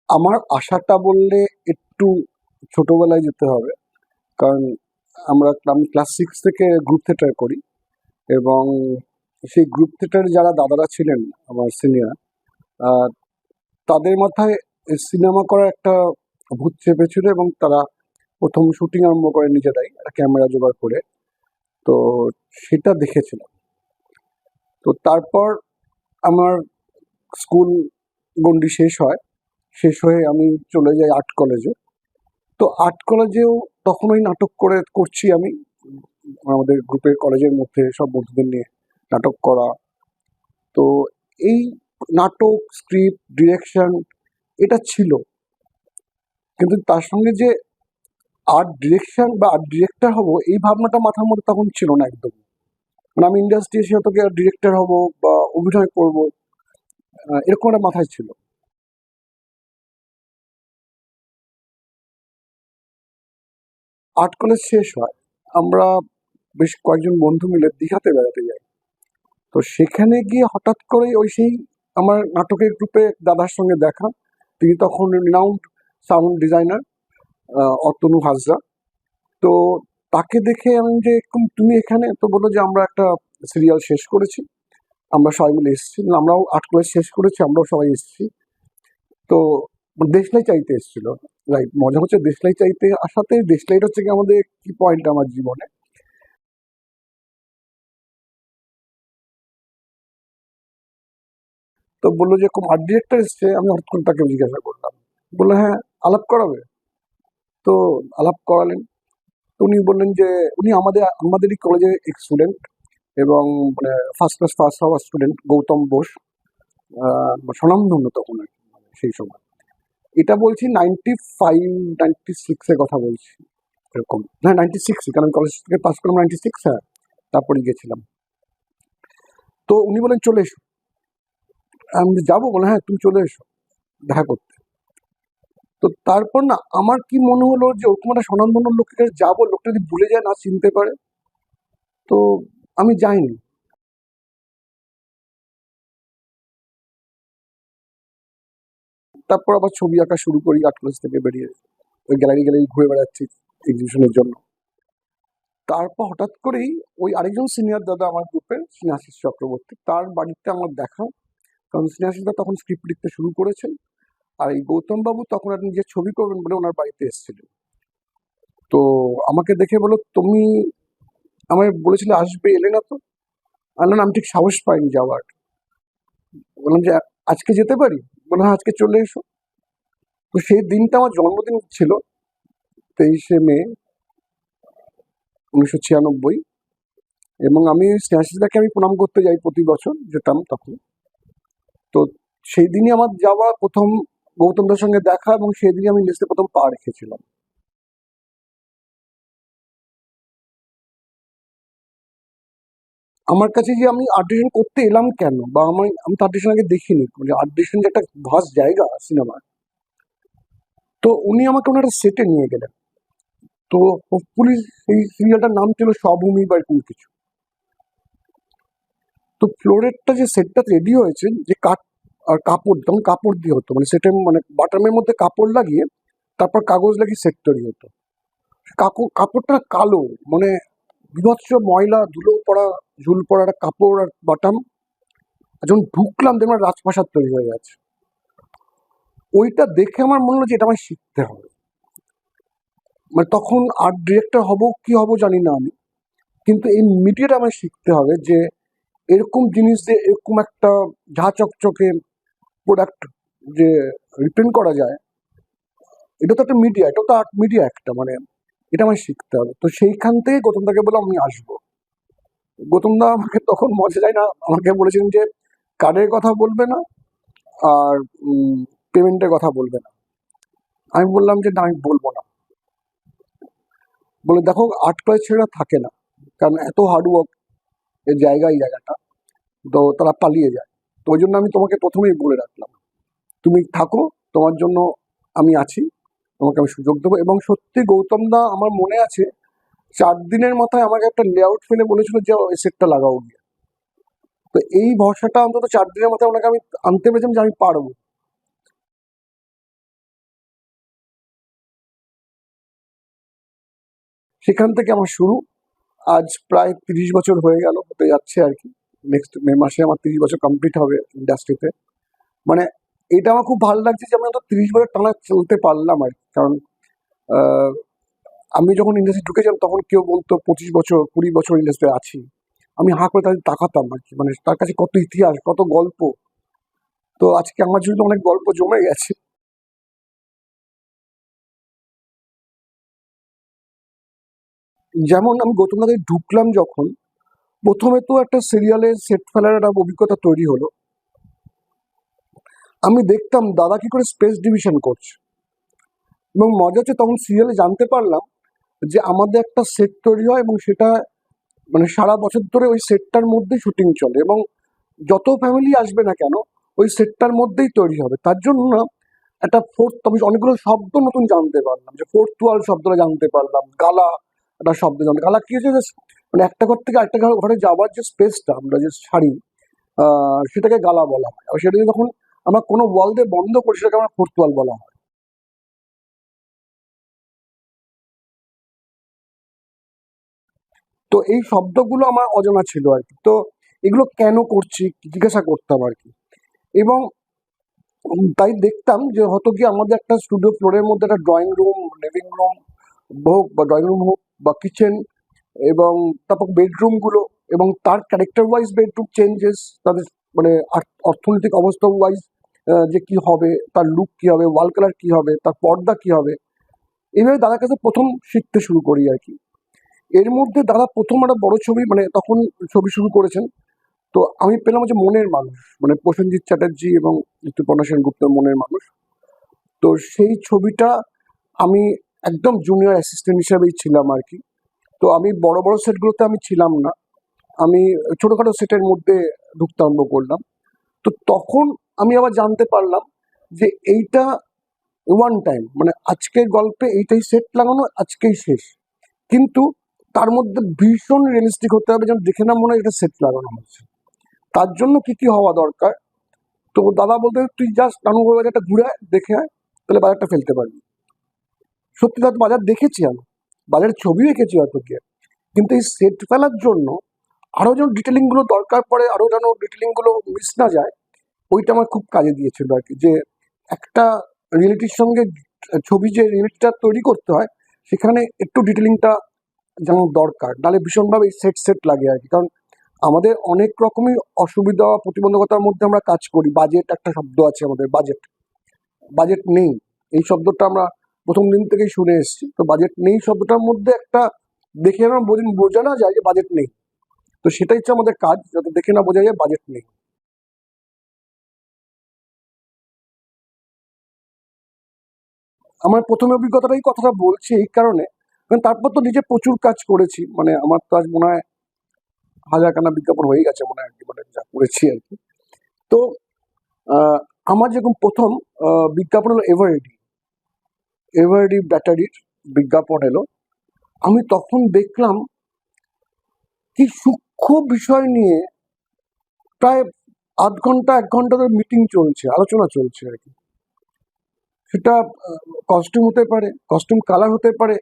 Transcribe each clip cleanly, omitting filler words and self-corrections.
আমার আশাটা বললে একটু ছোটবেলায় যেতে হবে। কারণ আমি ক্লাস 6 থেকে গ্রুপ থিয়েটার করি এবং সেই গ্রুপ থিয়েটারে যারা দাদারা ছিলেন আমার সিনিয়র, আ তাদের মাথায় সিনেমা করার একটা ভূত চেপেছিল এবং তারা ১ম শুটিং আরম্ভ করে নিজেরাই একটা ক্যামেরা জোগাড় করে। তো সেটা দেখেছিলাম। তো তারপর আমার স্কুল গণ্ডি শেষ হয়। শেষ হয়ে আমি চলে যাই আর্ট কলেজে। তো আর্ট কলেজেও তখন ওই নাটক করছি আমি। আমাদের গ্রুপের কলেজের মধ্যে সব বন্ধুদের নিয়ে নাটক করা। তো এই নাটক, স্ক্রিপ্ট, ডিরেকশন এটা ছিল। কিন্তু তার সঙ্গে যে আর্ট ডিরেকশন বা আর্ট ডিরেক্টর হব এই ভাবনাটা মাথার মধ্যে তখন ছিল না একদম। মানে আমি ইন্ডাস্ট্রি এসে হয়তো ডিরেক্টর হব বা অভিনয় করব, এরকম একটা মাথায় ছিল। আর্ট কলেজ শেষ হয়, আমরা বেশ কয়েকজন বন্ধু মিলে দীঘাতে বেড়াতে যাই। তো সেখানে গিয়ে হঠাৎ করে ওই সেই আমার নাটকের গ্রুপে দাদার সঙ্গে দেখা। তিনি তখন renowned sound designer, Atanu Hazra. তো তাকে দেখে আমি যে এরকম তুমি এখানে, তো বললো যে আমরা একটা সিরিয়াল শেষ করেছি, আমরা সবাই মিলে এসেছি, আমরাও আর্ট কলেজ শেষ করেছি, আমরাও সবাই এসেছি। তো দেশলাই চাইতে এসেছিল। রাইট, মজা হচ্ছে দেশলাই চাইতে আসাতে, দেশলাইটা হচ্ছে কি আমাদের কি পয়েন্ট আমার জীবনে। তো বললো যে এরকম আর্ট ডিরেক্টর এসছে, আমি হঠাৎ করে তাকে জিজ্ঞাসা করলাম। বললো হ্যাঁ, আলাপ করাবে। তো আলাপ করালেন। তো উনি বললেন যে উনি আমাদেরই কলেজের এক স্টুডেন্ট এবং মানে ফার্স্ট ক্লাস ফার্স্ট হওয়া স্টুডেন্ট গৌতম বোস, স্বনামধন্য তখন আর কি, মানে সেই সময়। এটা বলছি 95-96 এর কথা বলছি, এরকম। হ্যাঁ, 96, কারণ আমি কলেজ থেকে পাস করলাম 96। হ্যাঁ, তারপরে গেছিলাম। তো উনি বলেন চলে এসো। আমি যাবো, বলে হ্যাঁ তুমি চলে এসো দেখা করতে। তো তারপর না আমার কি মনে হলো যে ওরকম একটা স্বনামধন্য লোকের কাছে যাবো, লোকটা যদি ভুলে যায়, না চিনতে পারে। তো আমি যাইনি। তারপর আবার ছবি আঁকা শুরু করি আর্ট কলেজ থেকে বেরিয়ে। ওই গ্যালারি গ্যালারি ঘুরে বেড়াচ্ছি এক্সিবিশনের জন্য। তারপর হঠাৎ করেই ওই আরেকজন সিনিয়র দাদা আমার গ্রুপের, স্নেহাশিস চক্রবর্তী, তার বাড়িতে আমার দেখা। কারণ স্নেহাশিস দা তখন স্ক্রিপ্ট লিখতে শুরু করেছেন, আর এই গৌতম বাবু তখন আর নিজের ছবি করবেন বলে ওনার বাড়িতে এসেছিলেন। তো আমাকে দেখে বলো, তুমি আমায় বলেছিলে আসবে, এলে না তো। আর না, আমি ঠিক সাহস পাইনি যাওয়ার। বললাম যে আজকে যেতে পারি। বললাম হ্যাঁ, আজকে চলে এসো। তো সেই দিনটা আমার জন্মদিন ছিল, 23শে মে 1996। এবং আমি স্নেহাশিসদাকে আমি প্রণাম করতে যাই, প্রতি বছর যেতাম তখন। তো সেই দিনই আমার যাওয়া প্রথম, গৌতমদার সঙ্গে দেখা, এবং সেই দিনই আমি লিস্টে প্রথম পা রেখেছিলাম। আমার কাছে যে আমি অডিশন করতে এলাম কেন, বা আমি তো অডিশন আগে দেখিনি, মানে অডিশন যে একটা ভাস্ট জায়গা সিনেমার। তো উনি আমাকে ওনার একটা সেটে নিয়ে গেলেন। তো হোপফুলি সেই সিরিয়ালটার নাম ছিল স্বভূমি বা এরকম কিছু। তো ফ্লোরেরটা যে সেটটা রেডি হয়েছে, যে কাঠ আর কাপড়, তখন কাপড় দিয়ে হতো, মানে সেটের মানে বাটামের মধ্যে কাপড় লাগিয়ে তারপর কাগজ লাগিয়ে সেট তৈরি হতো। কাপড়টা কালো, মানে বিভৎস ময়লা ধুলো পড়া, ঝুল পড়া একটা কাপড় আর বাটাম। আর যখন ঢুকলাম দেখলাম রাজপ্রাসাদ তৈরি হয়ে গেছে। ওইটা দেখে আমার মনে হলো যে এটা আমায় শিখতে হবে। মানে তখন আর্ট ডিরেক্টর হব কি হব জানি না আমি, কিন্তু এই মিডিয়াটা আমায় শিখতে হবে যে এরকম জিনিস দিয়ে এরকম একটা ঝা চকচকে প্রোডাক্ট যে রিপ্রেজেন্ট করা যায়। এটা তো একটা মিডিয়া, এটা তো আর্ট মিডিয়া একটা, মানে এটা আমায় শিখতে হবে। তো সেইখান থেকে গৌতমদাকে বললাম আমি আসবো। গৌতমদা আমাকে তখন মজা যায় না, আমাকে বলেছেন যে কার্ডের কথা বলবে না, আর পেমেন্টের কথা বলবে না। আমি বললাম যে না, আমি বলবো না। বলে দেখো, আর্ট কলেজ ছেলেরা থাকে না, কারণ এত হার্ডওয়ার্ক এই জায়গাটা, তো তারা পালিয়ে যায়। তো ওই জন্য আমি তোমাকে প্রথমেই বলে রাখলাম, তুমি থাকো, তোমার জন্য আমি আছি, তোমাকে আমি সুযোগ দেবো। এবং সত্যি গৌতম দা, আমার মনে আছে 4 দিনের মাথায় আমাকে একটা লেআউট ফেলে বলেছিল যে এই সেটটা লাগাও গিয়ে। তো এই ভরসাটা অন্তত 4 দিনের মাথায় ওনাকে আমি আনতে পেরেছিলাম যে আমি পারবো। সেখান থেকে আমার শুরু। আজ প্রায় 30 বছর হয়ে গেল, হতে যাচ্ছে আর কি। নেক্সট মে মাসে আমার 30 বছর কমপ্লিট হবে ইন্ডাস্ট্রিতে। মানে এটা আমার খুব ভালো লাগছে যে আমি অন্তত 30 বছর টানা চলতে পারলাম আর কি। কারণ আহ, আমি যখন ইন্ডাস্ট্রি ঢুকেছিলাম তখন কেউ বলতো 25 বছর 20 বছর ইন্ডাস্ট্রি আছি, আমি হাঁ করে তাদের তাকাতাম আর কি। মানে তার কাছে কত ইতিহাস, কত গল্প। তো আজকে আমার জন্য অনেক গল্প জমে গেছে। যেমন আমি গৌতম দাদায় ঢুকলাম যখন, প্রথমে তো একটা সিরিয়ালের সেট ফেলার একটা অভিজ্ঞতা তৈরি হলো। আমি দেখতাম দাদা কি করে স্পেস ডিভিশন করছে, এবং মজা হচ্ছে তখন সিরিয়ালে জানতে পারলাম যে আমাদের একটা সেট তৈরি হয় এবং সেটা মানে সারা বছর ধরে ওই সেটটার মধ্যেই শুটিং চলে, এবং যত ফ্যামিলি আসবে না কেন ওই সেটটার মধ্যেই তৈরি হবে। তার জন্য না একটা ফোর্থ, আমি অনেকগুলো শব্দ নতুন জানতে পারলাম, যে ফোর্থ ওয়াল শব্দটা জানতে পারলাম, গালা একটা শব্দ জানতে, গালা কি হচ্ছে মানে একটা ঘর থেকে আরেকটা ঘরে যাওয়ার যে স্পেসটা আমরা যে ছাড়ি, সেটাকে গালা বলা হয়। আর সেটা যখন আমরা কোনো ওয়াল দিয়ে বন্ধ করি সেটাকে আমরা ফোর্থ ওয়াল বলা হয়। তো এই শব্দগুলো আমার অজানা ছিল আর কি। তো এগুলো কেন করছি জিজ্ঞাসা করতাম আর কি। এবং তাই দেখতাম যে হয়তো কি আমাদের একটা স্টুডিও ফ্লোরের মধ্যে একটা ড্রয়িং রুম, লিভিং রুম হোক বা ড্রয়িং রুম হোক বা কিচেন, এবং তারপর বেডরুম গুলো, এবং তার ক্যারেক্টার ওয়াইজ বেডরুম চেঞ্জেস, তাদের মানে অর্থনৈতিক অবস্থা ওয়াইজ যে কি হবে, তার লুক কি হবে, ওয়াল কালার কি হবে, তার পর্দা কি হবে। এইভাবে দাদার কাছে প্রথম শিখতে শুরু করি আর কি। এর মধ্যে দাদা প্রথম একটা বড় ছবি, মানে তখন ছবি শুরু করেছেন। তো আমি পেলাম যে মনের মানুষ, মানে প্রসেনজিৎ চ্যাটার্জি এবং ঋতুপর্ণা সেনগুপ্তের মনের মানুষ। তো সেই ছবিটা আমি একদম জুনিয়র অ্যাসিস্ট্যান্ট হিসেবেই ছিলাম আর কি। তো আমি বড় বড় সেটগুলোতে আমি ছিলাম না, আমি ছোটখাটো সেটের মধ্যে ঢুকতে আরম্ভ করলাম। তো তখন আমি আবার জানতে পারলাম যে এইটা ওয়ান টাইম, মানে আজকের গল্পে এইটাই সেট লাগানো, আজকেই শেষ। কিন্তু তার মধ্যে ভীষণ রিয়েলিস্টিক হতে হবে, যেন দেখে না মনে হয় এটা সেট লাগানো হচ্ছে। তার জন্য কি কি হওয়া দরকার, তো দাদা বলতে তুই জাস্ট নানুর বাজারটা ঘুরে আয়, দেখে আয়, তাহলে বাজারটা ফেলতে পারবি। সত্যি তার বাজার দেখেছি আমি, বাজারের ছবি এঁকেছি হয়তো গিয়ে, কিন্তু এই সেট ফেলার জন্য আরো যেন ডিটেলিং গুলো দরকার পড়ে, আরো যেন ডিটেলিং গুলো মিস না যায়, ওইটা আমার খুব কাজে দিয়েছিল আর কি। যে একটা রিয়েলিটির সঙ্গে ছবি যে রিয়েলিটিটা তৈরি করতে হয়, সেখানে একটু ডিটেলিংটা যেমন দরকার, নাহলে ভীষণভাবে সেট সেট লাগে আর কি। কারণ আমাদের অনেক রকমই অসুবিধা প্রতিবন্ধকতার মধ্যে আমরা কাজ করি। বাজেট একটা শব্দ আছে আমাদের, বাজেট, বাজেট নেই এই শব্দটা আমরা প্রথম দিন থেকেই শুনে এসেছি। তো বাজেট নেই শব্দটার মধ্যে একটা দেখে না বোঝা না যায় যে বাজেট নেই। তো সেটাই হচ্ছে আমাদের কাজ, যাতে দেখে না বোঝা যায় বাজেট নেই। আমার প্রথম অভিজ্ঞতাটা এই কথাটা বলছি এই কারণে, কারণ তারপর তো নিজে প্রচুর কাজ করেছি। মানে আমার তো আজ মনে হয় হাজারখানা বিজ্ঞাপন হয়ে গেছে মনে হয় আর কি, মানে যা করেছি আর কি। তো আহ, আমার যেরকম প্রথম বিজ্ঞাপন হলো এভারেডি, এভারেডি ব্যাটারির বিজ্ঞাপন এলো। আমি তখন দেখলাম কি সূক্ষ্ম বিষয় নিয়ে প্রায় আধ ঘন্টা 1 ঘন্টা ধরে মিটিং চলছে, আলোচনা চলছে আর কি। সেটা কস্টিউম হতে পারে, কস্টিউম কালার হতে পারে,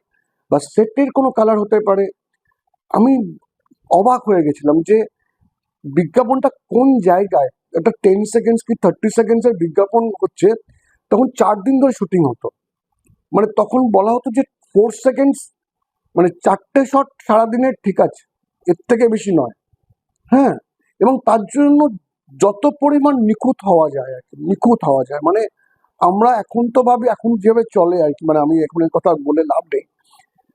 বা সেটের কোনো কালার হতে পারে। আমি অবাক হয়ে গেছিলাম যে বিজ্ঞাপনটা কোন জায়গায়, একটা 10 সেকেন্ডস কি 30 সেকেন্ডসের বিজ্ঞাপন হচ্ছে, তখন 4 দিন ধরে শুটিং হতো। মানে তখন বলা হতো যে 4 সেকেন্ডস, মানে 4টে শট সারাদিনের, ঠিক আছে, এর থেকে বেশি নয়। হ্যাঁ, এবং তার জন্য যত পরিমাণ নিখুঁত হওয়া যায় আর কি, নিখুঁত হওয়া যায়। মানে আমরা এখন তো ভাবি, এখন যেভাবে চলে আর কি, মানে আমি এখন এর কথা বলে লাভ নেই।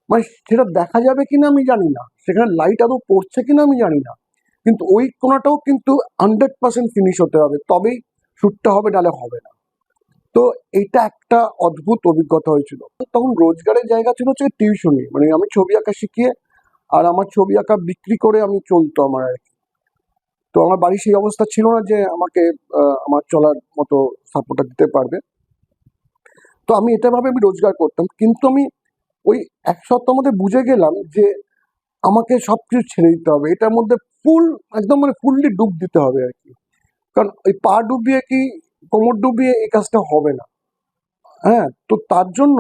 মানে সেটা দেখা যাবে কিনা আমি জানি না, সেখানে লাইট আদৌ পড়ছে কিনা আমি জানি না, কিন্তু ওই কোনাটাও কিন্তু 100% ফিনিশ হতে হবে, তবেই শ্যুটটা হবে, নাহলে হবে না। তো এটা একটা অদ্ভুত অভিজ্ঞতা হয়েছিল। তখন রোজগারের জায়গা ছিল হচ্ছে টিউশনি, মানে আমি ছবি আঁকা শিখিয়ে আর আমার ছবি আঁকা বিক্রি করে আমি চলতো আমার আর কি। তো আমার বাড়ির সেই অবস্থা ছিল না যে আমাকে আমার চলার মতো সাপোর্টটা দিতে পারবে। তো আমি এটা ভাবে আমি রোজগার করতাম, কিন্তু আমি ওই 1 সপ্তাহের মধ্যে বুঝে গেলাম যে আমাকে সবকিছু ছেড়ে দিতে হবে এটার মধ্যে, ফুল, একদম মানে ফুললি ডুব দিতে হবে আর কি। কারণ ওই পা ডুবিয়ে কি কোমর ডুবিয়ে এই কাজটা হবে না। হ্যাঁ, তো তার জন্য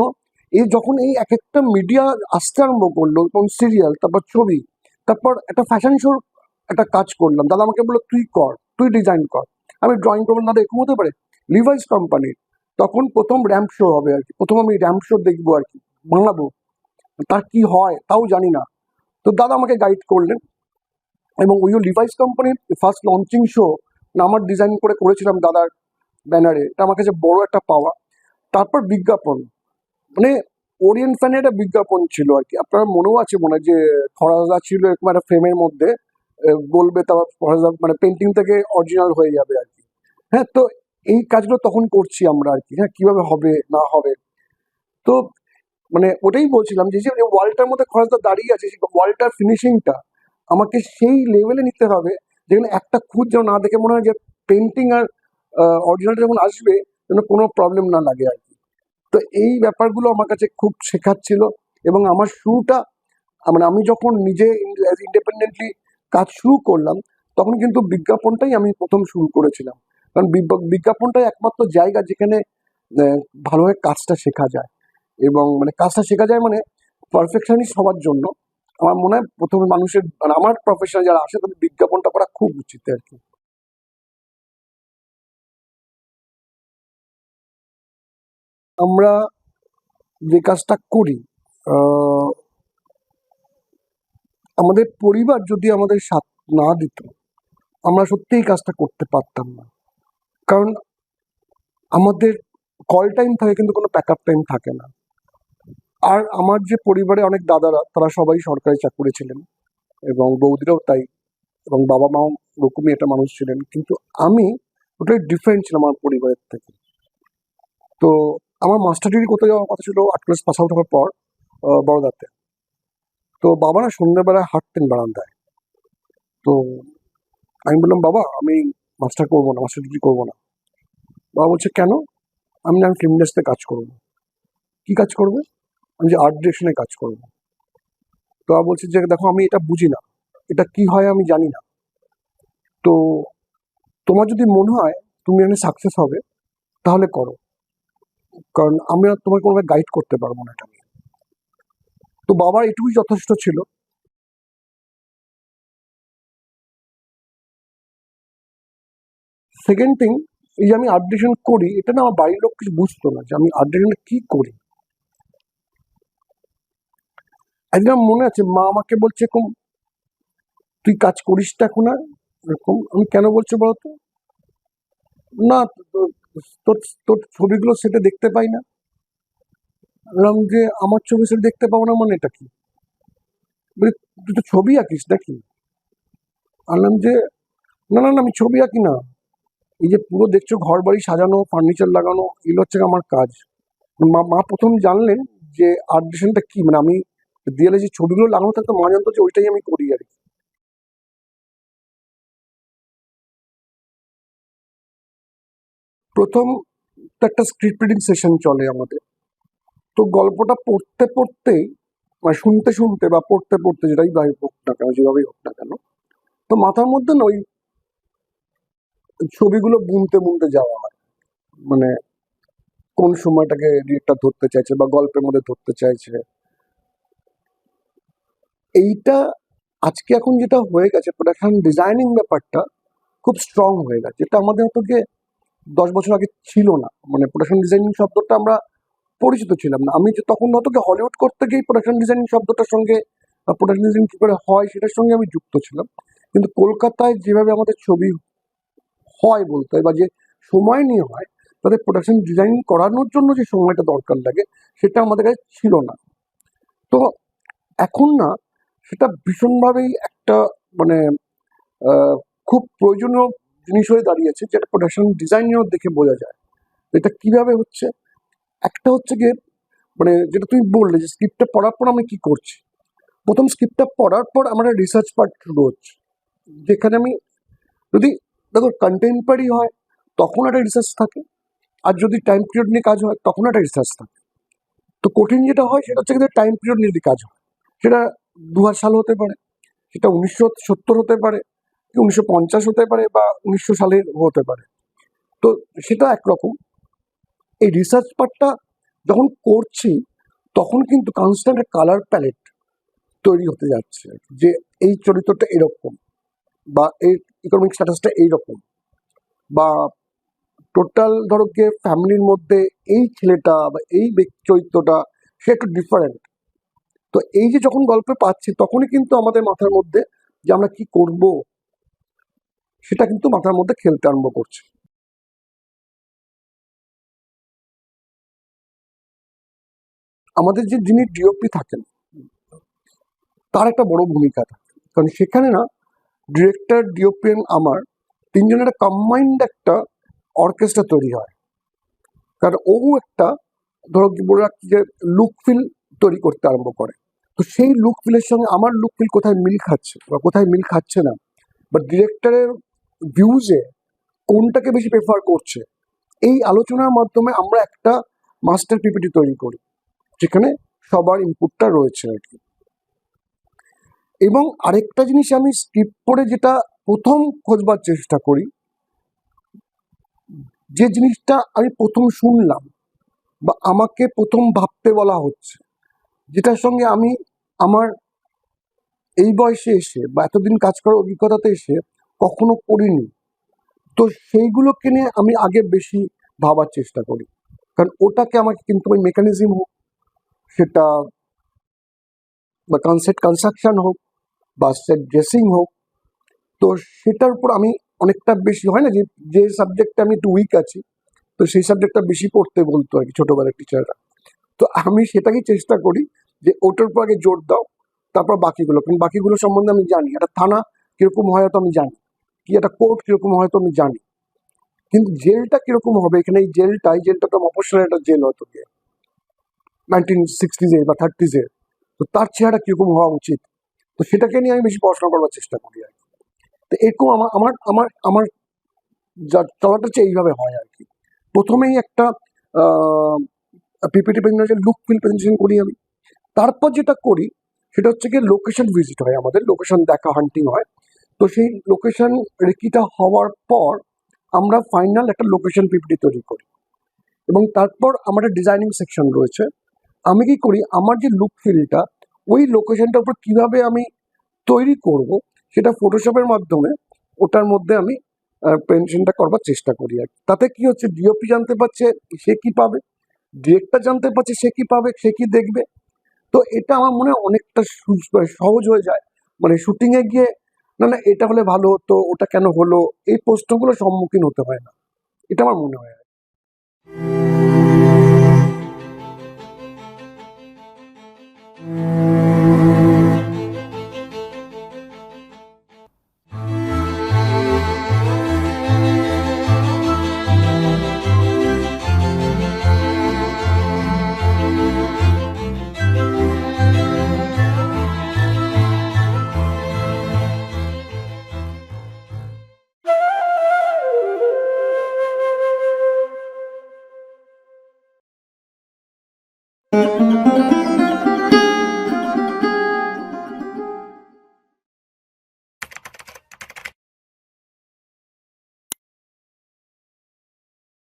এই যখন এই এক একটা মিডিয়া আসতে আরম্ভ করলো, যেমন সিরিয়াল, তারপর ছবি, তারপর একটা ফ্যাশন শোর একটা কাজ করলাম, দাদা আমাকে বললো তুই কর, তুই ডিজাইন কর। আমি ড্রয়িং করবো, দাদা এরকম হতে পারে, লিভাইস কোম্পানির তখন প্রথম র্যাম্প শো হবে আর কি, প্রথম আমি র্যাম্প শো দেখবো আর কি, বানাবো, তার কি হয় তাও জানি না। তো দাদা আমাকে গাইড করলেন, এবং ওই লিভাইস কোম্পানির ফার্স্ট লঞ্চিং শো আমার ডিজাইন করে করেছিলাম দাদার ব্যানারে, এটা আমার কাছে বড় একটা পাওয়া। তারপর বিজ্ঞাপন, মানে ওরিয়েন্ট ফ্যানের একটা বিজ্ঞাপন ছিল আর কি, আপনার মনেও আছে মনে হয়, যে খরাজা ছিল এরকম একটা ফ্রেমের মধ্যে, বলবে তারপর খরাজা মানে পেন্টিং থেকে অরিজিনাল হয়ে যাবে আর কি। হ্যাঁ, তো এই কাজগুলো তখন করছি আমরা আর কি, হ্যাঁ কিভাবে হবে না হবে। তো মানে ওটাই বলছিলাম যে যে ওয়ালটার মধ্যে খরচটা দাঁড়িয়ে আছে, সেই ওয়ালটার ফিনিশিংটা আমাকে সেই লেভেলে নিতে হবে যেখানে একটা খুঁত যেন না দেখে মনে হয় যে পেন্টিং আর অরিজিনালটা যখন আসবে যেন কোনো প্রবলেম না লাগে আর কি। তো এই ব্যাপারগুলো আমার কাছে খুব শেখাচ্ছিল, এবং আমার শুরুটা মানে আমি যখন নিজে ইন্ডিপেন্ডেন্টলি কাজ শুরু করলাম, তখন কিন্তু বিজ্ঞাপনটাই আমি প্রথম শুরু করেছিলাম, কারণ বিজ্ঞাপনটাই একমাত্র জায়গা যেখানে ভালোভাবে কাজটা শেখা যায়, এবং মানে কাজটা শেখা যায় মানে পারফেকশনিস্ট হওয়ার জন্য আমার মনে হয় প্রথমে মানুষের মানে আমার প্রফেশনে যারা আসে তাদের বিজ্ঞাপনটা করা খুব উচিত আর কি। আমরা যে কাজটা করি, আহ, আমাদের পরিবার যদি আমাদের সাথ না দিত, আমরা সত্যি এই কাজটা করতে পারতাম না। কারণ আমাদের কল টাইম থাকে কিন্তু কোনো প্যাক আপ টাইম থাকে না। আর আমার যে পরিবারে অনেক দাদারা, তারা সবাই সরকারি চাকরি ছিলেন, এবং বৌদিরাও তাই, এবং বাবা মাও ওরকমই একটা মানুষ ছিলেন, কিন্তু আমি ওটাই ডিফারেন্ট ছিলাম আমার পরিবারের থেকে। তো আমার মাস্টার ডিগ্রি করতে যাওয়ার কথা ছিল 8 ক্লাস পাস আউট হওয়ার পর বড়দাতে। তো বাবা না সন্ধ্যেবেলায় হাঁটতেন বারান্দায়। তো আমি বললাম বাবা আমি মাস্টার করবো না, মাস্টার ডিগ্রি করবো না। বাবা বলছে কেন? আমি ফিল্ম ইন্ডাস্ট্রিতে কাজ করবো। কি কাজ করবে? আমি যে আর্ট ডিরেকশনে কাজ করবো। তো বাবা বলছে যে দেখো আমি এটা বুঝি না, এটা কি হয় আমি জানি না, তো তোমার যদি মনে হয় তুমি এখানে সাকসেস হবে তাহলে করো, কারণ আমি আর তোমাকে কোনোভাবে গাইড করতে পারবো না এটা নিয়ে। তো বাবার এটুকুই যথেষ্ট ছিল। সেকেন্ড থিং, এই যে আমি আর্ট ডিরেকশন করি, এটা না আমার বাড়ির লোক কিছু বুঝতো না যে আমি আর্ট ডিরেকশন কি করি। একদিন আমার মনে আছে মা আমাকে বলছে এরকম, তুই কাজ করিস না এখন আর, এরকম। আমি কেন বলছো বলতো? না, তোর তোর ছবিগুলো সেটে দেখতে পাই না। বললাম যে আমার ছবি সেটা দেখতে পাবো না মানে এটা কি? বলি তুই তো ছবি আঁকিস নাকি? বললাম যে না না না, আমি ছবি আঁকি না, এই যে পুরো দেখছো ঘর বাড়ি সাজানো, ফার্নিচার লাগানো, এগুলো হচ্ছে আমার কাজ। মা মা প্রথম জানলেন যে আর্ট ডিরেকশনটা কি, মানে আমি দেয়ালে যে ছবিগুলো লাগানো থাকতো মা জানতো যে ওইটাই আমি করি আর কি। প্রথম তো একটা স্ক্রিপ্ট রিডিং সেশন চলে আমাদের। তো গল্পটা পড়তে পড়তেই মানে শুনতে শুনতে বা পড়তে পড়তে যেটাই বা হোক না কেন, যেভাবেই হোক না কেন, তো মাথার মধ্যে না ওই ছবিগুলো বুনতে বুনতে যাওয়া হয়, মানে কোন সময়টাকে ডিরেক্টর ধরতে চাইছে বা গল্পের মধ্যে ধরতে চাইছে। এইটা আজকে এখন যেটা হয়ে গেছে, প্রোডাকশন ডিজাইনিং ব্যাপারটা খুব স্ট্রং হয়ে গেছে, এটা আমাদের হয়তো গিয়ে 10 বছর আগে ছিল না। মানে প্রোডাকশন ডিজাইনিং শব্দটা আমরা পরিচিত ছিলাম না। আমি যে তখন হয়তো কি হলিউড করতে গিয়ে প্রোডাকশন ডিজাইনিং শব্দটার সঙ্গে বা প্রোডাকশন ডিজাইনিং কি করে হয় সেটার সঙ্গে আমি যুক্ত ছিলাম। কিন্তু কলকাতায় যেভাবে আমাদের ছবি হয় বলতে হয়, বা যে সময় নিয়ে হয়, তাদের প্রোডাকশন ডিজাইন করানোর জন্য যে সময়টা দরকার লাগে সেটা আমাদের কাছে ছিল না। তো এখন না সেটা ভীষণভাবেই একটা মানে আহ, খুব প্রয়োজনীয় জিনিস হয়ে দাঁড়িয়েছে, যেটা প্রোডাকশন ডিজাইনেও দেখে বোঝা যায় এটা কিভাবে হচ্ছে। একটা হচ্ছে গিয়ে মানে যেটা তুমি বললে যে স্ক্রিপ্টটা পড়ার পর আমি কি করছি, প্রথম স্ক্রিপ্টটা পড়ার পর আমার রিসার্চ পার্ট শুরু হচ্ছে, যেখানে আমি যদি দেখো কন্টেম্পারি হয় তখন একটা রিসার্চ থাকে, আর যদি টাইম পিরিয়ড নিয়ে কাজ হয় তখন একটা রিসার্চ থাকে। তো কঠিন যেটা হয় সেটা হচ্ছে টাইম পিরিয়ড নিয়ে যদি কাজ হয়, সেটা 2000 সাল হতে পারে, সেটা 1970 হতে পারে, কি 1950 হতে পারে, বা 1900 সালের হতে পারে। তো সেটা একরকম। এই রিসার্চ পার্টটা যখন করছি তখন কিন্তু কনস্ট্যান্ট কালার প্যালেট তৈরি হতে যাচ্ছে, যে এই চরিত্রটা এরকম, বা এই ইকোনমিক স্ট্যাটাসটা এইরকম, বা টোটাল ধরো গিয়ে ফ্যামিলির মধ্যে এই ছেলেটা বা এই চরিত্রটা সে একটু ডিফারেন্ট। তো এই যে যখন গল্পে পাচ্ছি তখনই কিন্তু আমাদের মাথার মধ্যে যে আমরা কি করব সেটা কিন্তু মাথার মধ্যে খেলতে আরম্ভ করছে। আমাদের যে যিনি ডিওপি থাকেন তার একটা বড় ভূমিকা থাকে, কারণ সেখানে না ডিরেক্টর, ডিওপি আমার তিনজনের একটা কম্বাইন্ড একটা অর্কেস্ট্রা তৈরি হয়। কারণ ও একটা ধরো কি বলে রাখছি যে লুক ফিল তৈরি করতে আরম্ভ করে। তো সেই লুক ফিলের সঙ্গে আমার লুক ফিল কোথায় মিল খাচ্ছে বা কোথায় মিল খাচ্ছে না, বা ডিরেক্টরের ভিউজে কোনটাকে বেশি প্রেফার করছে, এই আলোচনার মাধ্যমে আমরা একটা মাস্টার পিপিটি তৈরি করি, যেখানে সবার ইনপুটটা রয়েছে আর কি। এবং আরেকটা জিনিস আমি স্ক্রিপ্ট পড়ে যেটা প্রথম খোঁজবার চেষ্টা করি, যে জিনিসটা আমি প্রথম শুনলাম বা আমাকে প্রথম ভাবতে বলা হচ্ছে, যেটার সঙ্গে আমি আমার এই বয়সে এসে বা এতদিন কাজ করার অভিজ্ঞতাতে এসে কখনো করিনি, তো সেইগুলোকে নিয়ে আমি আগে বেশি ভাবার চেষ্টা করি। কারণ ওটাকে আমাকে কিন্তু ওই মেকানিজম হোক, সেটা বা কনসেপ্ট কনস্ট্রাকশন হোক বা সেট ড্রেসিং হোক, তো সেটার উপর আমি অনেকটা বেশি, হয় না যে যে সাবজেক্টে আমি একটু উইক আছি, তো সেই সাবজেক্টটা বেশি পড়তে বলতো আর কি ছোটবেলার টিচাররা। তো আমি সেটাকেই চেষ্টা করি যে ওটার উপর আগে জোর দাও, তারপর বাকিগুলো, কারণ বাকিগুলো সম্বন্ধে আমি জানি। একটা থানা কিরকম হয় হয়তো আমি জানি, কি একটা কোর্ট কিরকম হয়তো আমি জানি, কিন্তু জেলটা কিরকম হবে এখানে, এই জেলটা তো মফস্বলের একটা জেল হয়তো গিয়ে 1960s বা 30s, তো তার চেহারা কিরকম হওয়া উচিত, তো সেটাকে নিয়ে আমি বেশি পড়াশোনা করবার চেষ্টা করি আর কি। তো এরকম আমার আমার আমার আমার চলাটা হচ্ছে এইভাবে হয় আর কি। প্রথমেই একটা PPT presentation, look feel presentation করি আমি। তারপর যেটা করি সেটা হচ্ছে গিয়ে লোকেশন ভিজিট হয়, আমাদের লোকেশন দেখা, হান্টিং হয়। তো সেই লোকেশন রেকিটা হওয়ার পর আমরা ফাইনাল একটা লোকেশন পিপিটি তৈরি করি, এবং তারপর আমার ডিজাইনিং সেকশন রয়েছে। আমি কি করি, আমার যে লুক ফিলটা ওই লোকেশনটার উপর কিভাবে আমি তৈরি করব, সেটা ফটোশপের মাধ্যমে ওটার মধ্যে আমি প্রেজেন্টেশনটা করবার চেষ্টা করি আর কি। তাতে কি হচ্ছে, ডিওপি জানতে পারছে সে কি পাবে, ডিরেক্টর জানতে পারছে সে কি পাবে, সে কি দেখবে। তো এটা আমার মনে হয় অনেকটা সহজ হয়ে যায়, মানে শুটিং এ গিয়ে না না এটা হলে ভালো হতো, ওটা কেন হলো, এই প্রশ্নগুলো সম্মুখীন হতে হয় না, এটা আমার মনে হয়।